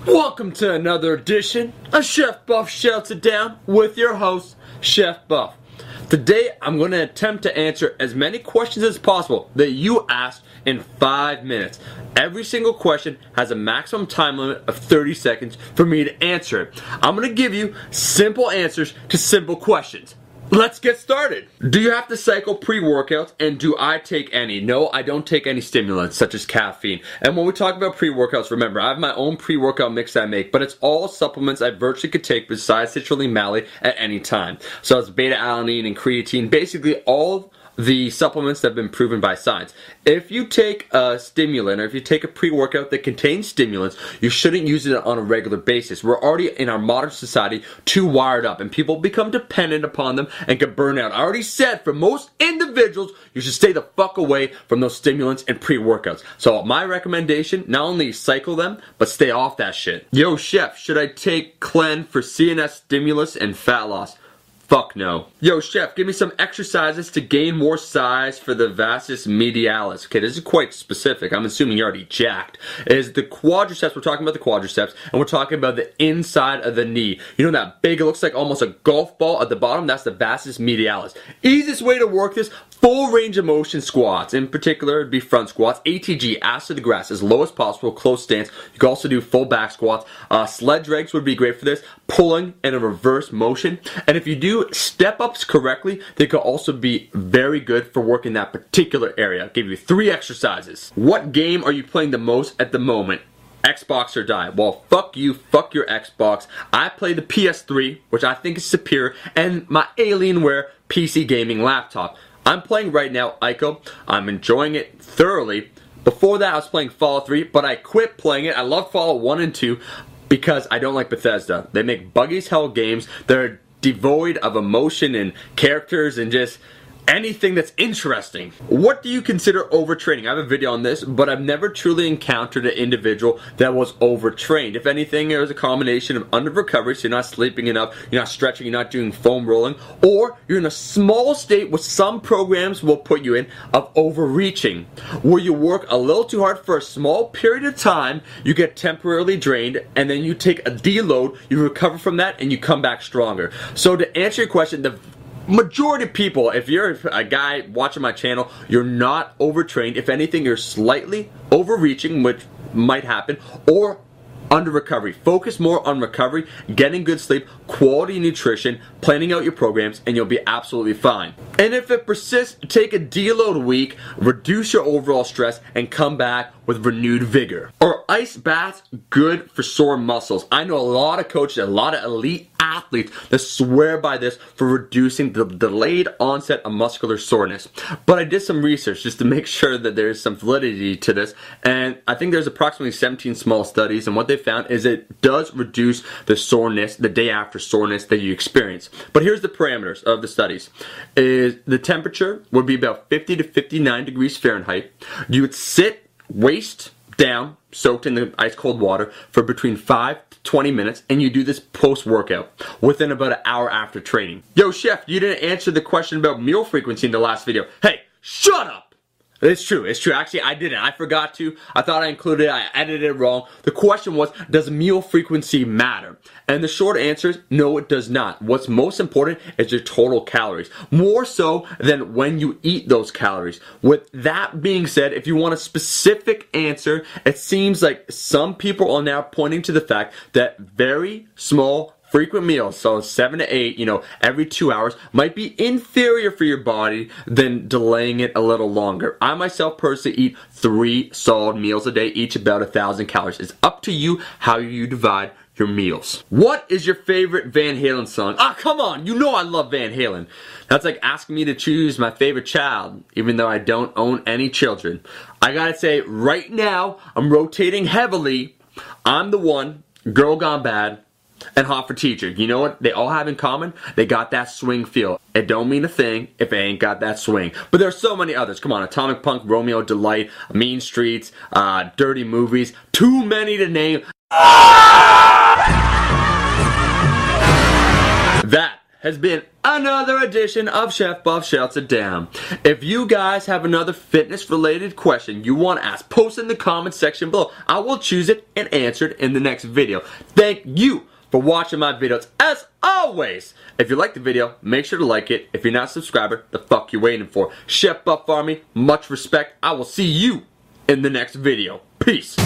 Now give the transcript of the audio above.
Welcome to another edition of Chef Buff Shouts It Down with your host, Chef Buff. Today, I'm going to attempt to answer as many questions as possible that you asked in 5 minutes. Every single question has a maximum time limit of 30 seconds for me to answer it. I'm going to give you simple answers to simple questions. Let's get started. Do you have to cycle pre-workouts, and do I take any? No, I don't take any stimulants such as caffeine. And when we talk about pre-workouts, remember, I have my own pre-workout mix I make, but it's all supplements I virtually could take besides citrulline mally at any time. So it's beta-alanine and creatine, basically all the supplements that have been proven by science. If you take a stimulant or if you take a pre-workout that contains stimulants, you shouldn't use it on a regular basis. We're already in our modern society too wired up, and people become dependent upon them and get burned out. I already said for most individuals, you should stay the fuck away from those stimulants and pre-workouts. So my recommendation, not only cycle them, but stay off that shit. Yo, chef, should I take Clen for CNS stimulus and fat loss? Fuck no. Yo, chef, give me some exercises to gain more size for the Vastus medialis. Okay, this is quite specific. I'm assuming you're already jacked. Is the quadriceps, we're talking about the quadriceps, and we're talking about the inside of the knee. You know that big, it looks like almost a golf ball at the bottom? That's the Vastus medialis. Easiest way to work this, full range of motion squats. In particular, it'd be front squats. ATG, ass to the grass, as low as possible, close stance. You can also do full back squats. Sledge legs would be great for this. Pulling in a reverse motion. And if you do step-ups correctly, they could also be very good for working that particular area. I'll give you 3 exercises. What game are you playing the most at the moment? Xbox or die? Well, fuck you, fuck your Xbox. I play the PS3, which I think is superior, and my Alienware PC gaming laptop. I'm playing right now Ico. I'm enjoying it thoroughly. Before that, I was playing Fallout 3, but I quit playing it. I love Fallout 1 and 2 because I don't like Bethesda. They make buggy as hell games. They're devoid of emotion and characters and just anything that's interesting. What do you consider overtraining? I have a video on this, but I've never truly encountered an individual that was overtrained. If anything, it was a combination of under recovery, so you're not sleeping enough, you're not stretching, you're not doing foam rolling, or you're in a small state, which some programs will put you in, of overreaching, where you work a little too hard for a small period of time, you get temporarily drained, and then you take a deload, you recover from that, and you come back stronger. So to answer your question, the majority of people, if you're a guy watching my channel, you're not overtrained. If anything, you're slightly overreaching, which might happen, or under recovery. Focus more on recovery, getting good sleep, quality nutrition, planning out your programs, and you'll be absolutely fine. And if it persists, take a deload week, reduce your overall stress, and come back with renewed vigor. Are ice baths good for sore muscles? I know a lot of coaches, a lot of elite athletes that swear by this for reducing the delayed onset of muscular soreness. But I did some research just to make sure that there's some validity to this, and I think there's approximately 17 small studies, and what they found is it does reduce the soreness, the day after soreness that you experience. But here's the parameters of the studies. Is the temperature would be about 50 to 59 degrees Fahrenheit. You would sit waist down, soaked in the ice cold water for between 5 to 20 minutes, and you do this post-workout within about an hour after training. Yo, chef, you didn't answer the question about meal frequency in the last video. Hey, shut up! It's true, it's true. Actually, I didn't. I forgot to. I thought I included it. I edited it wrong. The question was, does meal frequency matter? And the short answer is, no, it does not. What's most important is your total calories. More so than when you eat those calories. With that being said, if you want a specific answer, it seems like some people are now pointing to the fact that very small frequent meals, so 7 to 8, every 2 hours, might be inferior for your body than delaying it a little longer. I myself personally eat 3 solid meals a day, each about 1,000 calories. It's up to you how you divide your meals. What is your favorite Van Halen song? Ah, come on, you know I love Van Halen. That's like asking me to choose my favorite child, even though I don't own any children. I gotta say, right now, I'm rotating heavily. I'm the one, Girl Gone Bad, and Hot for Teacher. You know what they all have in common? They got that swing feel. It don't mean a thing if it ain't got that swing. But there's so many others. Come on, Atomic Punk, Romeo Delight, Mean Streets, Dirty Movies. Too many to name. That has been another edition of Chef Buff Shouts It Down. If you guys have another fitness related question you want to ask, post in the comment section below. I will choose it and answer it in the next video. Thank you for watching my videos. As always, if you like the video, make sure to like it. If you're not a subscriber, the fuck you waiting for? Chef Buff Army, much respect. I will see you in the next video. Peace.